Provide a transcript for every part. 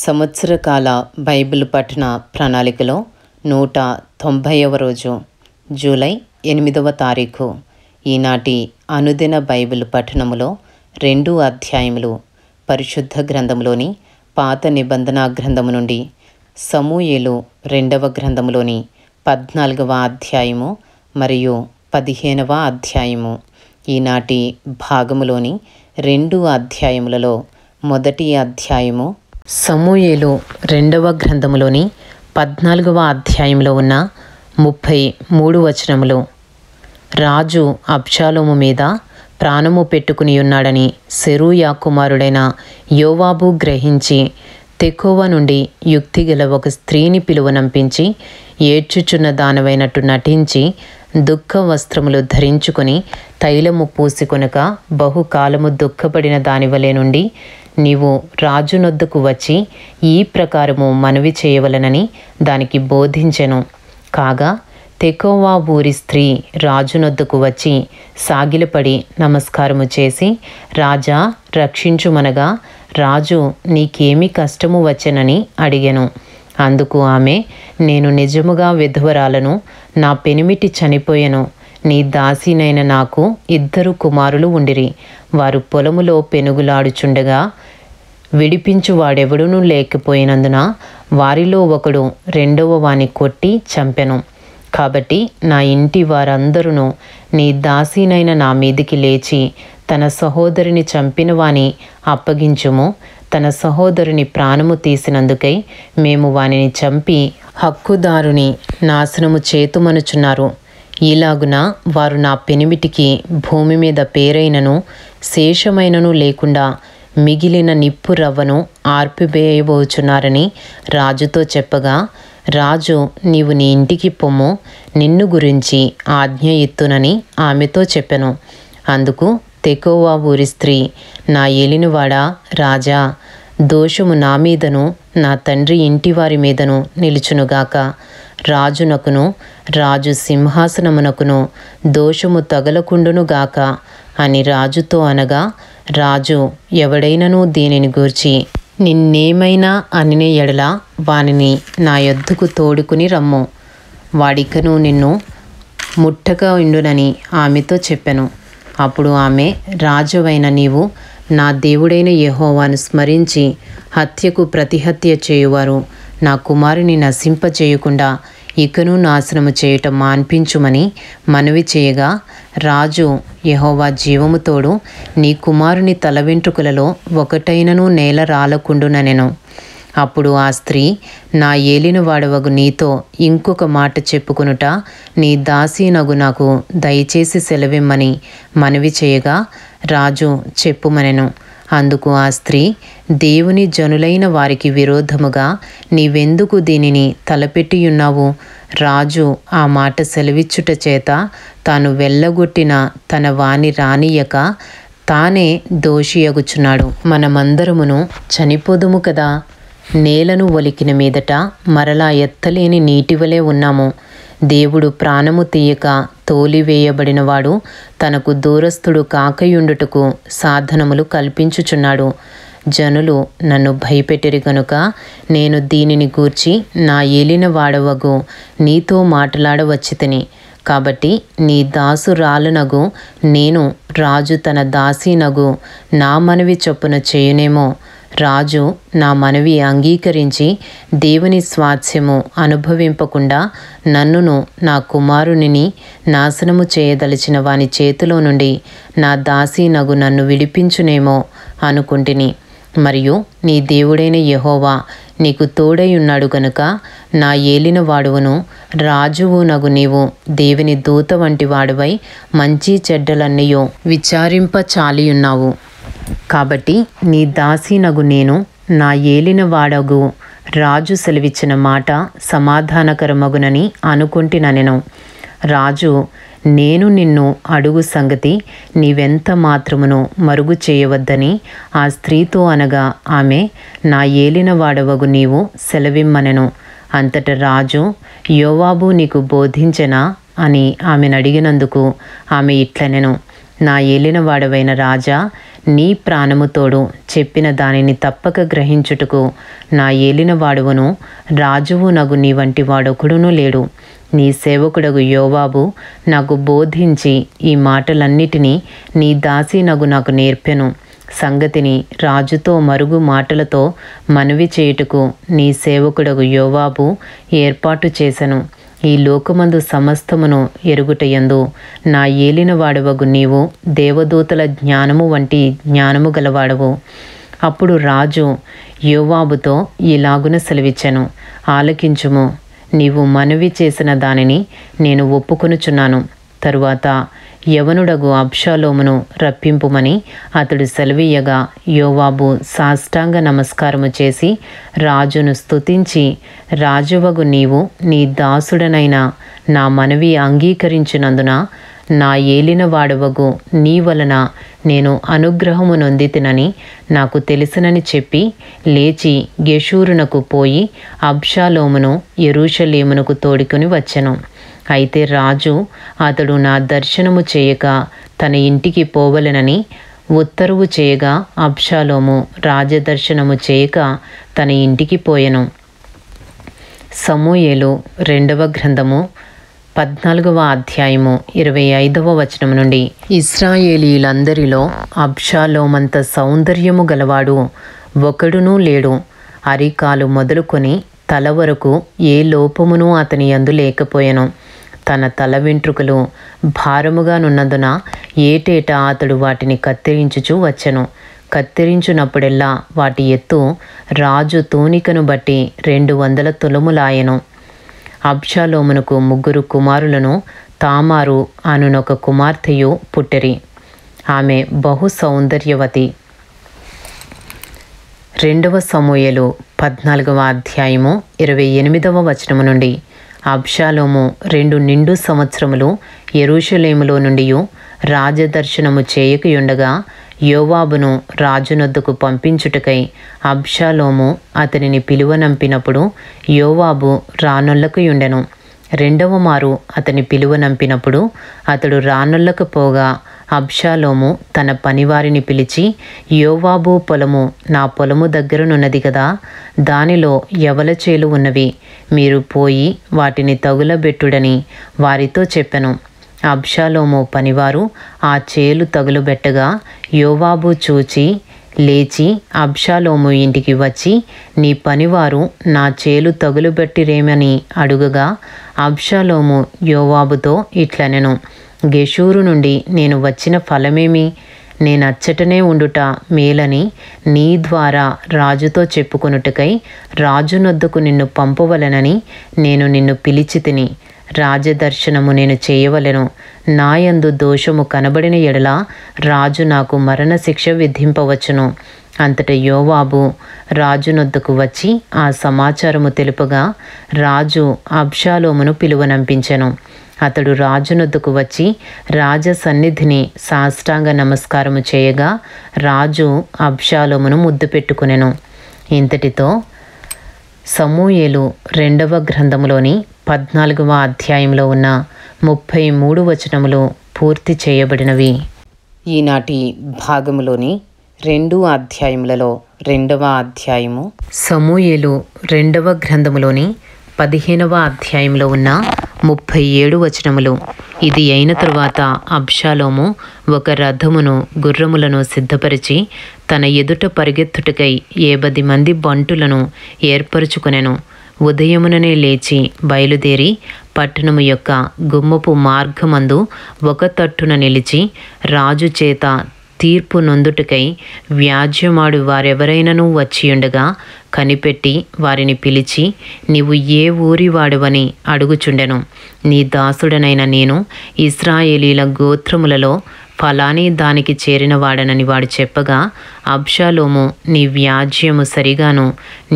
సంవత్సరకాల Bible పఠన ప్రణాళికలో 190వ రోజు జూలై 8వ తారీఖు. ఈనాటి అనుదిన బైబిల్ పఠనములో 2 అధ్యాయములు పరిశుద్ధ గ్రంథంలోని పాత నిబంధన గ్రంథము నుండి సమూయేలు 2వ గ్రంథములోని 14వ అధ్యాయము మరియు 15వ అధ్యాయము. ఈనాటి భాగములోని 2 అధ్యాయములలో మొదటి అధ్యాయము సమూయేలు 2వ గ్రంథములోని 14వ అధ్యాయంలో ఉన్న 33 వచనములు. రాజు అబ్షాలోము మీద ప్రాణము పెట్టుకుని ఉన్నాడని సెరూయా కుమారుడైన యోవాబు గ్రహించి తెకోవ నుండి యుక్తిగల ఒక స్త్రీని పిలువనంపించి ఏడ్చుచున్న దానవైనట్టు నటించి దుఃఖ వస్త్రములు ధరించుకొని తైలము పూసికొనక బహుకాలము దుఃఖపడిన దానివలే నుండి నీవు రాజునొద్దకు వచ్చి ఈ ప్రకారము మనవి చేయవలనని దానికి బోధించెను. కాగా తెకోవా ఊరి స్త్రీ రాజునొద్దకు వచ్చి సాగిలపడి నమస్కారము చేసి, రాజా రక్షించుమనగా, రాజు నీకేమి కష్టము వచ్చెనని అడిగెను. అందుకు ఆమె, నేను నిజముగా విధవరాలను, నా పెనిమిటి చనిపోయెను. నీ దాసినైన నాకు 2 కుమారులు ఉండిరి. వారు పొలములో పెనుగులాడుచుండగా విడిపించువాడెవడునూ లేకపోయినందున వారిలో ఒకడు 2వ వాని కొట్టి చంపెను. కాబట్టి నా ఇంటి వారందరూ నీ దాసినైన నా మీదికి లేచి తన సహోదరిని చంపిన వాని అప్పగించుము. తన సహోదరుని ప్రాణము తీసినందుకై మేము వానిని చంపి హక్కుదారుని నాశనము చేతుమనుచున్నారు. ఈలాగున వారు నా పెనిమిటికి భూమి మీద పేరైనను శేషమైనను లేకుండా మిగిలిన నిప్పు రవ్వను ఆర్పివేయబోచున్నారని రాజుతో చెప్పగా, రాజు నీవు నీ ఇంటికి పొమ్ము, నిన్ను గురించి ఆజ్ఞ ఇత్తునని ఆమెతో చెప్పెను. అందుకు తెకోవా ఊరి స్త్రీ, నా ఏలినవాడా రాజా, దోషము నా మీదను నా తండ్రి ఇంటివారి మీదను నిలుచునుగాక. రాజునకును రాజు సింహాసనమునకును దోషము తగలకుండునుగాక అని రాజుతో అనగా, రాజు ఎవడైనను దీనిని గూర్చి నిన్నేమైనా అనిన ఎడల వానిని నా యొద్దకు తోడుకుని రమ్ము, వాడికను నిన్ను ముట్టగా ఉండునని ఆమెతో చెప్పెను. అప్పుడు ఆమె, రాజువైన నీవు నా దేవుడైన యెహోవాను స్మరించి హత్యకు ప్రతిహత్య చేయువారు నా కుమారుని నశింపచేయకుండా ఇకను నాశనము చేయటం మాన్పించుమని మనవి చేయగా, రాజు, యెహోవా జీవముతోడు నీ కుమారుని తల వెంట్రుకలలో ఒకటైనను నేల రాలకుండుననెను. అప్పుడు ఆ స్త్రీ, నా ఏలినవాడవగు నీతో ఇంకొక మాట చెప్పుకొనుట నీ దాసీనగు నాకు దయచేసి సెలవిమ్మని మనవి చేయగా, రాజు చెప్పుమనెను. అందుకు ఆ స్త్రీ, దేవుని జనులైన వారికి విరోధముగా నీవెందుకు దీనిని తలపెట్టియున్నావు? రాజు ఆ మాట సెలవిచ్చుట చేత తాను వెళ్ళగొట్టిన తన వాణి రానియక తానే దోషియగుచున్నాడు. మనమందరమును చనిపోదుము కదా. నేలను ఒలికిన మీదట మరలా ఎత్తలేని నీటివలే ఉన్నాము. దేవుడు ప్రాణము తీయక తోలివేయబడినవాడు తనకు దూరస్థుడు కాకయుండుటకు సాధనములు కల్పించుచున్నాడు. జనులు నన్ను భయపెట్టిరి గనుక నేను దీనిని గూర్చి నా ఏలిన వాడవగు నీతో మాట్లాడవచ్చితిని. కాబట్టి నీ దాసురాలునగు నేను రాజు తన దాసీనగు నా మనవి చొప్పున చేయునేమో. రాజు నా మనవి అంగీకరించి దేవుని స్వాస్థ్యము అనుభవింపకుండా నన్నును నా కుమారునిని నాశనము చేయదలిచిన వాని చేతిలో నుండి నా దాసీనగు నన్ను విడిపించునేమో అనుకుంటుని. మరియు నీ దేవుడైన యెహోవా నీకు తోడై ఉన్నాడు గనుక నా ఏలిన వాడువను రాజువు నగు నీవు దేవుని దూత వంటి వాడువై మంచి చెడ్డలన్నయో విచారింప చాలియున్నావు. కాబట్టి నీ దాసీనగు నేను నా ఏలిన వాడగు రాజు సెలవిచ్చిన మాట సమాధానకరమగునని అనుకుంటుననెను. రాజు, నేను నిన్ను అడుగు సంగతి నీవెంత మాత్రమును మరుగు చేయవద్దని ఆ స్త్రీతో అనగా, ఆమె, నా ఏలిన వాడవగు నీవు సెలవిమ్మనెను. అంతట రాజు, యోవాబు నీకు బోధించెనా అని ఆమెను అడిగినందుకు ఆమె ఇట్లనెను, నా ఏలినవాడవైన రాజా, నీ ప్రాణముతోడు చెప్పిన దానిని తప్పక గ్రహించుటకు నా ఏలినవాడువను రాజువు నగు నీ వంటి వాడొకడునూ లేడు. నీ సేవకుడగు యోవాబు నాకు బోధించి ఈ మాటలన్నిటినీ నీ దాసి నాకు నేర్పెను. సంగతిని రాజుతో మరుగు మాటలతో మనవి చేయుటకు నీ సేవకుడగు యోవాబు ఏర్పాటు చేసెను. ఈ లోకమందు సమస్తమును ఎరుగుటయందు నా ఏలినవాడవగు నీవు దేవదూతల జ్ఞానము వంటి జ్ఞానము గలవాడవు. అప్పుడు రాజు యోవాబుతో ఇలాగున సెలవిచ్చెను, ఆలకించుము, నీవు మనవి చేసిన దానిని నేను ఒప్పుకొనుచున్నాను. తరువాత యవనుడగు అబ్షాలోమును రప్పింపుమని అతడు సెలవీయగా యోవాబు సాష్టాంగ నమస్కారము చేసి రాజును స్తుతించి, రాజువగు నీవు నీ దాసుడనైన నా మనవి అంగీకరించినందున నా ఏలినవాడవగు నీ వలన నేను అనుగ్రహము నొందితినని నాకు తెలిసినని చెప్పి లేచి గెషూరునకు పోయి అబ్షాలోమును యెరూషలేమునకు తోడుకొని వచ్చెను. అయితే రాజు అతడు నా దర్శనము చేయక తన ఇంటికి పోవలెనని ఉత్తరువు చేయగా అబ్షాలోము రాజదర్శనము చేయక తన ఇంటికి పోయెను. సమూయేలు 2వ గ్రంథము 14వ అధ్యాయము 25వ వచనం నుండి. ఇశ్రాయేలీలందరిలో అబ్షాలోమంత సౌందర్యము గలవాడు ఒకడునూ లేడు. అరికాలు మొదలుకొని తల వరకు ఏ లోపమునూ అతని యందు లేకపోయెను. తన తల వెంట్రుకలు భారముగానున్నందున ఏటేటా అతడు వాటిని కత్తిరించుచూ వచ్చెను. కత్తిరించునప్పుడెల్లా వాటి ఎత్తు రాజు తూనికను బట్టి 200 తులములాయెను. అబ్షాలోమునకు 3 కుమారులను తామారు అనునొక కుమార్తెయు పుట్టిరి. ఆమె బహు సౌందర్యవతి. 2వ సమూయేలు 14వ అధ్యాయము 28వ వచనము నుండి. అబ్షాలోము 2 నిండు సంవత్సరములు యెరూషలేములో నుండి రాజదర్శనము చేయకయుండగా యోవాబును రాజునొద్దకు పంపించుటకై అబ్షాలోము అతనిని పిలువనంపినప్పుడు యోవాబు రానొల్లకయుండెను. 2వ మారు అతని పిలువనంపినప్పుడు అతడు రానొల్లకపోగా అబ్షాలోము తన పనివారిని పిలిచి, యోవాబు పొలము నా పొలము దగ్గరనున్నది కదా, దానిలో యవల చేలు ఉన్నవి, మీరు పోయి వాటిని తగులబెట్టుడని వారితో చెప్పెను. అబ్షాలోము పనివారు ఆ చేలు తగులుబెట్టగా యోవాబు చూచి లేచి అబ్షాలోము ఇంటికి వచ్చి, నీ పనివారు నా చేలు తగులుబెట్టిరేమని అడుగగా అబ్షాలోము యోవాబుతో ఇట్లనెను, గెషూరు నుండి నేను వచ్చిన ఫలమేమి? నేనచ్చటనే ఉండుట మేలని నీ ద్వారా రాజుతో చెప్పుకొనుటకై రాజునొద్దకు నిన్ను పంపవలెనని నేను నిన్ను పిలిచి తిని. రాజదర్శనము నేను చేయవలెను. నాయందు దోషము కనబడిన ఎడల రాజు నాకు మరణశిక్ష విధింపవచ్చును. అంతట యోవాబు రాజునొద్దకు వచ్చి ఆ సమాచారము తెలుపగా రాజు అబ్షాలోమును పిలువనంపించెను. అతడు రాజునొద్దకు వచ్చి రాజ సన్నిధిని సాష్టాంగ నమస్కారము చేయగా రాజు అబ్షాలోమును ముద్దు పెట్టుకునెను. ఇంతటితో సమూయేలు 2వ గ్రంథములోని 14వ అధ్యాయంలో ఉన్న 33 వచనములు పూర్తి చేయబడినవి. ఈనాటి భాగములోని 2 అధ్యాయములలో 2వ అధ్యాయము సమూయేలు 2వ గ్రంథములోని 15వ అధ్యాయంలో ఉన్న 37 వచనములు. ఇది అయిన తరువాత అబ్షాలోము ఒక రథమును గుర్రములను సిద్ధపరిచి తన ఎదుట పరిగెత్తుటకై 70 మంది బంటులను ఏర్పరచుకొనెను. ఉదయముననే లేచి బయలుదేరి పట్టణము యొక్క గుమ్మపు మార్గమందు ఒక తట్టున నిలిచి రాజు చేత తీర్పు నొందుటకై వ్యాజ్యమాడు వారెవరైనను వచ్చియుండగా కనిపెట్టి వారిని పిలిచి, నీవు ఏ ఊరి వాడవని అడుగుచుండెను. నీ దాసుడనైన నేను ఇశ్రాయేలీల గోత్రములలో ఫలాని దానికి చేరినవాడనని వాడు చెప్పగా అబ్షాలోము, నీ వ్యాజ్యము సరిగాను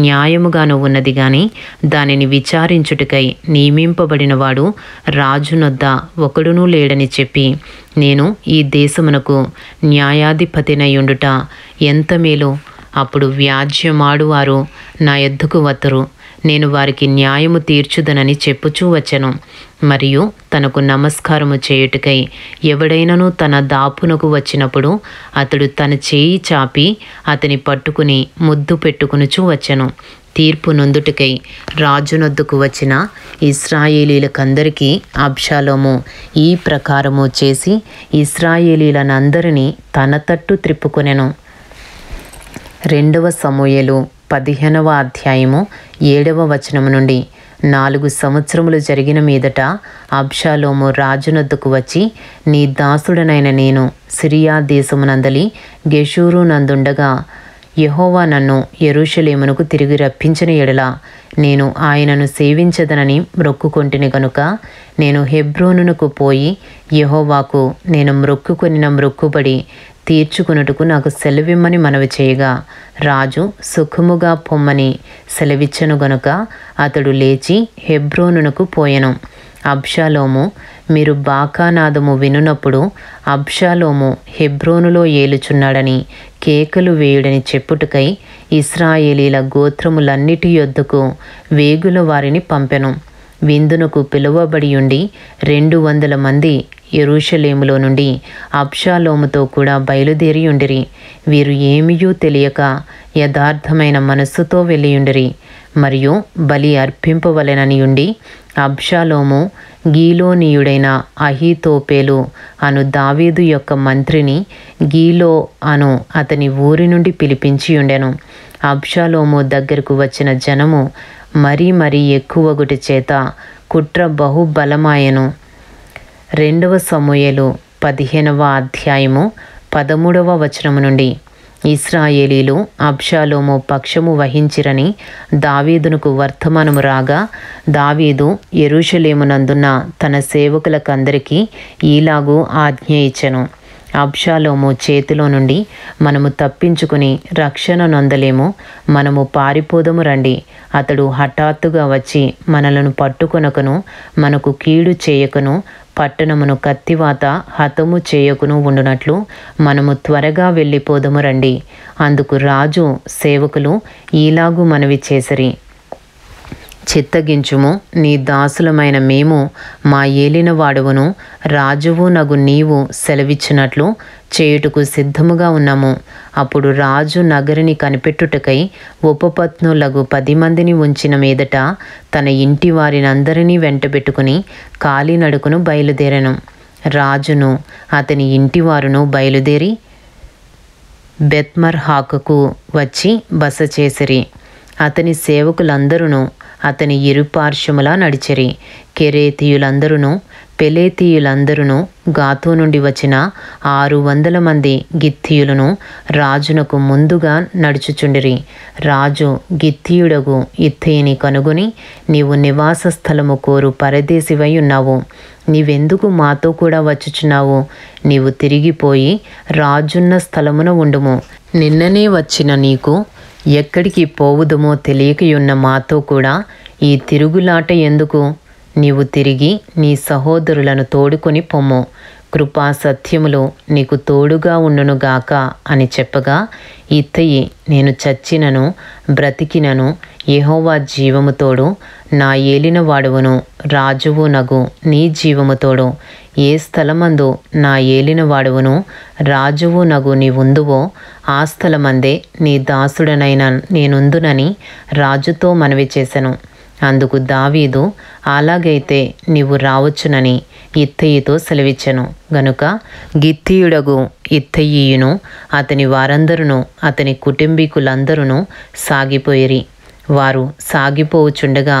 న్యాయముగాను ఉన్నది గాని దానిని విచారించుటకై నియమింపబడినవాడు రాజునొద్ద ఒకడునూ లేడని చెప్పి, నేను ఈ దేశమునకు న్యాయాధిపతినయుండుట ఎంత మేలు. అప్పుడు వ్యాజ్యమాడువారు నా యొద్దకు వత్తురు. నేను వారికి న్యాయము తీర్చుదనని చెప్పుచూ వచ్చెను. మరియు తనకు నమస్కారము చేయుటకై ఎవడైనను తన దాపునకు వచ్చినప్పుడు అతడు తన చేయి చాపి అతని పట్టుకుని ముద్దు పెట్టుకునుచూ వచ్చెను. తీర్పు నొందుటకై రాజునొద్దకు వచ్చిన ఇశ్రాయేలీలకందరికీ అబ్షాలోము ఈ ప్రకారము చేసి ఇశ్రాయేలీలనందరినీ తన తట్టు త్రిప్పుకొనెను. 2 సమూయేలు 15వ అధ్యాయము 7వ వచనము నుండి. 4 సంవత్సరములు జరిగిన మీదట అబ్షాలోము రాజునొద్దకు వచ్చి, నీ దాసుడనైన నేను సిరియా దేశమునందలి గెషూరు నందుండగా యెహోవా నన్ను యెరూషలేమునకు తిరిగి రప్పించిన ఎడల నేను ఆయనను సేవించదనని మ్రొక్కుకొంటిని గనుక నేను హెబ్రోనునకు పోయి యెహోవాకు నేను మ్రొక్కుకొనిన మ్రొక్కుబడి తీర్చుకున్నట్టుకు నాకు సెలవిమ్మని మనవి చేయగా రాజు సుఖముగా పొమ్మని సెలవిచ్చను గనుక అతడు లేచి హెబ్రోనునకు పోయెను. అబ్షాలోము మీరు బాకానాదము వినునప్పుడు అబ్షాలోము హెబ్రోనులో ఏలుచున్నాడని కేకలు వేయుడని చెప్పుటకై ఇశ్రాయేలీల గోత్రములన్నిటి యొద్దకు వేగుల వారిని పంపెను. విందునకు పిలువబడి ఉండి 200 మంది యెరూషలేములో నుండి అబ్షాలోముతో కూడా బయలుదేరి ఉండిరి. వీరు ఏమీయూ తెలియక యథార్థమైన మనస్సుతో వెళ్ళియుండిరి. మరియు బలి అర్పింపవలెనని ఉండి అబ్షాలోము గీలోనీయుడైన అహీతోపేలు అను దావీదు యొక్క మంత్రిని గీలో అను అతని ఊరి నుండి పిలిపించి ఉండెను. అబ్షాలోము దగ్గరకు వచ్చిన జనము మరీ ఎక్కువగుటి చేత కుట్ర బహుబలమాయెను. 2 సమూయేలు 15వ అధ్యాయము 13వ వచనము నుండి. ఇశ్రాయేలీలు అబ్షాలోము పక్షము వహించిరని దావీదునకు వర్తమానము రాగా దావీదు యెరూషలేమునందున్న తన సేవకులకందరికీ ఈలాగు ఆజ్ఞ ఇచ్చెను. అబ్షాలోము చేతిలో నుండి మనము తప్పించుకుని రక్షణ నొందలేము, మనము పారిపోదము రండి. అతడు హఠాత్తుగా వచ్చి మనలను పట్టుకొనకను మనకు కీడు చేయకను పట్టణమును కత్తివాత హతము చేయకును ఉండునట్లు మనము త్వరగా వెళ్ళిపోదము రండి. అందుకు రాజు సేవకులు ఈలాగు మనవి చేసిరి, చిత్తగించుము, నీ దాసులమైన మేము మా ఏలిన వాడవును రాజువు నగు నీవు సెలవిచ్చినట్లు చేయుటకు సిద్ధముగా ఉన్నాము. అప్పుడు రాజు నగరిని కనిపెట్టుటకై ఉపపత్నులగు 10 మందిని ఉంచిన మీదట తన ఇంటి వారినందరినీ వెంటబెట్టుకుని కాలినడుకును బయలుదేరెను. రాజును అతని ఇంటివారును బయలుదేరి బెత్మర్హాకుకు వచ్చి బస చేసిరి. అతని సేవకులందరూ అతని ఇరుపార్శ్వములా నడిచిరి. కెరేతీయులందరూ పెలేతీయులందరూ గాతు నుండి వచ్చిన 600 మంది గిత్తీయులను రాజునకు ముందుగా నడుచుచుండిరి. రాజు గిత్తీయుడగు ఇత్తయిని కనుగొని, నీవు నివాస స్థలము కోరు పరదేశివై ఉన్నావు, నీవెందుకు మాతో కూడా వచ్చుచున్నావు? నీవు తిరిగిపోయి రాజున్న స్థలమున ఉండుము. నిన్ననే వచ్చిన నీకు ఎక్కడికి పోవుదమో తెలియకయున్న మాతో కూడా ఈ తిరుగులాట ఎందుకు? నీవు తిరిగి నీ సహోదరులను తోడుకొని పొమ్ము, కృపా సత్యములు నీకు తోడుగా ఉండునుగాక అని చెప్పగా ఇత్తయి, నేను చచ్చినను బ్రతికినను యెహోవా జీవము తోడు, నా ఏలిన వాడవును రాజువు నగు నీ జీవము తోడు. ఏ స్థలమందు నా ఏలిన వాడవును రాజువు నగు నీవుందువో ఆ స్థలమందే నీ దాసుడనైన నేనుందునని రాజుతో మనవి చేసెను. అందుకు దావీదు, అలాగైతే నీవు రావచ్చునని ఇత్తయితో సెలవిచ్చెను. గనుక గిత్తీయుడగు ఇత్తయియును అతని వారందరూ అతని కుటుంబీకులందరూ సాగిపోయిరి. వారు సాగిపోవుచుండగా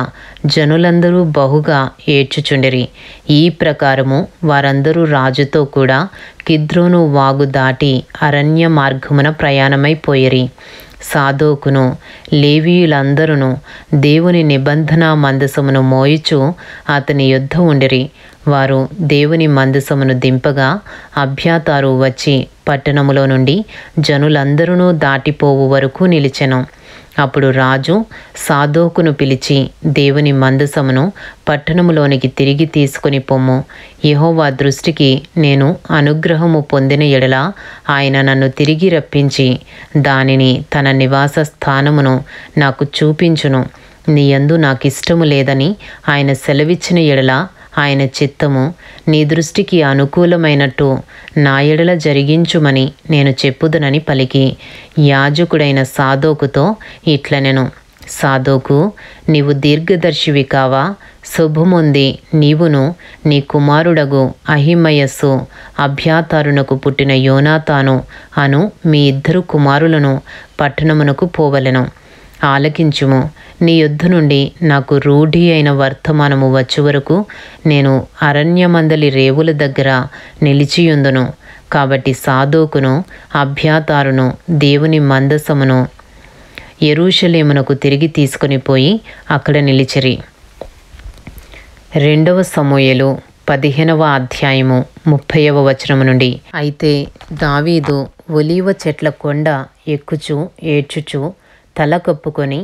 జనులందరూ బహుగా ఏడ్చుచుండిరి. ఈ ప్రకారము వారందరూ రాజుతో కూడా కిద్రోను వాగు దాటి అరణ్య మార్గమున ప్రయాణమైపోయిరి. సాదోకును లేవీయులందరూ దేవుని నిబంధన మందసమును మోయిచు అతని యొద్ద ఉండిరి. వారు దేవుని మందసమును దింపగా అబ్యాతారు వచ్చి పట్టణములో నుండి జనులందరూ దాటిపోవు వరకు నిలిచెను. అప్పుడు రాజు సాదోకును పిలిచి, దేవుని మందసమును పట్టణములోనికి తిరిగి తీసుకుని పొమ్ము. యెహోవా దృష్టికి నేను అనుగ్రహము పొందిన ఎడల ఆయన నన్ను తిరిగి రప్పించి దానిని తన నివాస స్థానమును నాకు చూపించును. నీ యందు నాకిష్టము లేదని ఆయన సెలవిచ్చిన ఎడల ఆయన చిత్తము నీ దృష్టికి అనుకూలమైనట్టు నా ఎడల జరిగించుమని నేను చెప్పుదునని పలికి యాజకుడైన సాదోకుతో ఇట్లనెను, సాదోకు, నీవు దీర్ఘదర్శివి కావా? శుభముంది నీవును నీ కుమారుడగు అహిమయస్సు అబ్యాతారునకు పుట్టిన యోనాతాను అను మీ ఇద్దరు కుమారులను పట్టణమునకు పోవలెను. ఆలకించుము. నీ యొద్ద నుండి నాకు రూఢి అయిన వర్తమానము వచ్చే వరకు నేను అరణ్యమందలి రేవుల దగ్గర నిలిచియుందును. కాబట్టి సాదోకును అబ్యాతారును దేవుని మందసమును యెరూషలేమునకు తిరిగి తీసుకొని పోయి అక్కడ నిలిచిరి. 2 సమూయేలు 15వ అధ్యాయము 30వ వచనము నుండి. అయితే దావీదు ఒలీవ చెట్ల కొండ ఎక్కుచూ ఏడ్చుచూ తల కప్పుకొని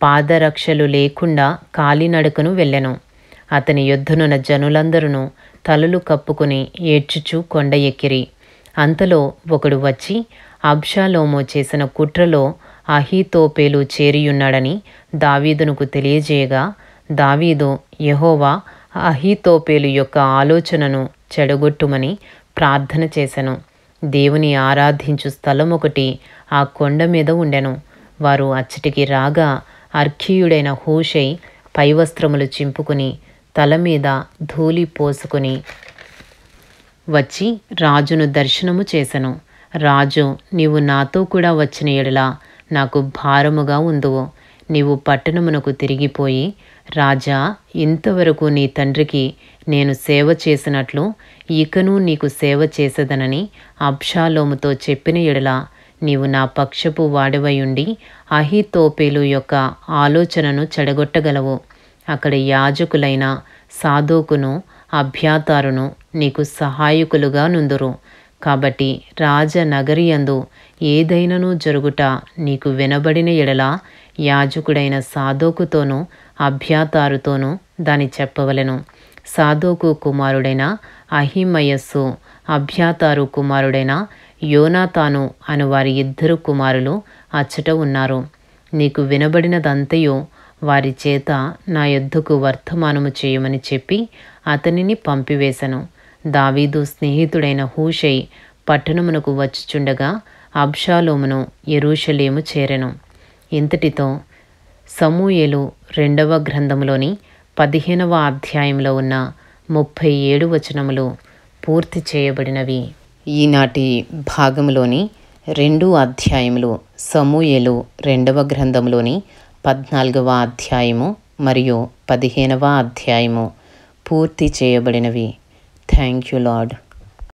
పాదరక్షలు లేకుండా కాలినడకను వెళ్ళెను. అతని యొద్దనున్న జనులందరూ తలలు కప్పుకొని ఏడ్చుచూ కొండ ఎక్కిరి. అంతలో ఒకడు వచ్చి అబ్షాలోము చేసిన కుట్రలో అహీతోపేలు చేరియున్నాడని దావీదునకు తెలియజేయగా, దావీదు యెహోవా అహీతోపేలు యొక్క ఆలోచనను చెడగొట్టుమని ప్రార్థన చేసెను. దేవుని ఆరాధించు స్థలం ఒకటి ఆ కొండ మీద ఉండెను. వారు అచ్చటికి రాగా అర్కీయుడైన హూషై పైవస్త్రములు చింపుకుని తల మీద ధూళి పోసుకుని వచ్చి రాజును దర్శనము చేసెను. రాజు, నీవు నాతో కూడా వచ్చిన ఎడల నాకు భారముగా ఉందువు. నీవు పట్టణమునకు తిరిగిపోయి, రాజా, ఇంతవరకు నీ తండ్రికి నేను సేవ చేసినట్లు ఇకను నీకు సేవ చేసేదనని అబ్షాలోముతో చెప్పిన ఎడల నీవు నా పక్షపు వాడవయుండి అహీతోపేలు యొక్క ఆలోచనను చెడగొట్టగలవు. అక్కడ యాజకులైన సాదోకును అబ్యాతారును నీకు సహాయకులుగా నుందురు. కాబట్టి రాజనగరియందు ఏదైనను జరుగుట నీకు వినబడిన ఎడల యాజకుడైన సాదోకుతోనూ అబ్యాతారుతోనూ దాని చెప్పవలెను. సాదోకు కుమారుడైన అహిమయస్సు అబ్యాతారు కుమారుడైన యోనాతాను అను వారి ఇద్దరు కుమారులు అచ్చట ఉన్నారు. నీకు వినబడినదంతయు వారి చేత నా యొద్దకు వర్తమానము చేయమని చెప్పి అతనిని పంపివేశను. దావీదు స్నేహితుడైన హూషై పట్టణమునకు వచ్చుచుండగా అబ్షాలోమును యెరూషలేము చేరెను. ఇంతటితో సమూయేలు 2వ గ్రంథములోని 15వ అధ్యాయంలో ఉన్న 37 వచనములు పూర్తి చేయబడినవి. ఈనాటి భాగంలోని 2 అధ్యాయములు సమూయేలు 2వ గ్రంథంలోని 14వ అధ్యాయము మరియు 15వ అధ్యాయము పూర్తి చేయబడినవి. Thank you lord.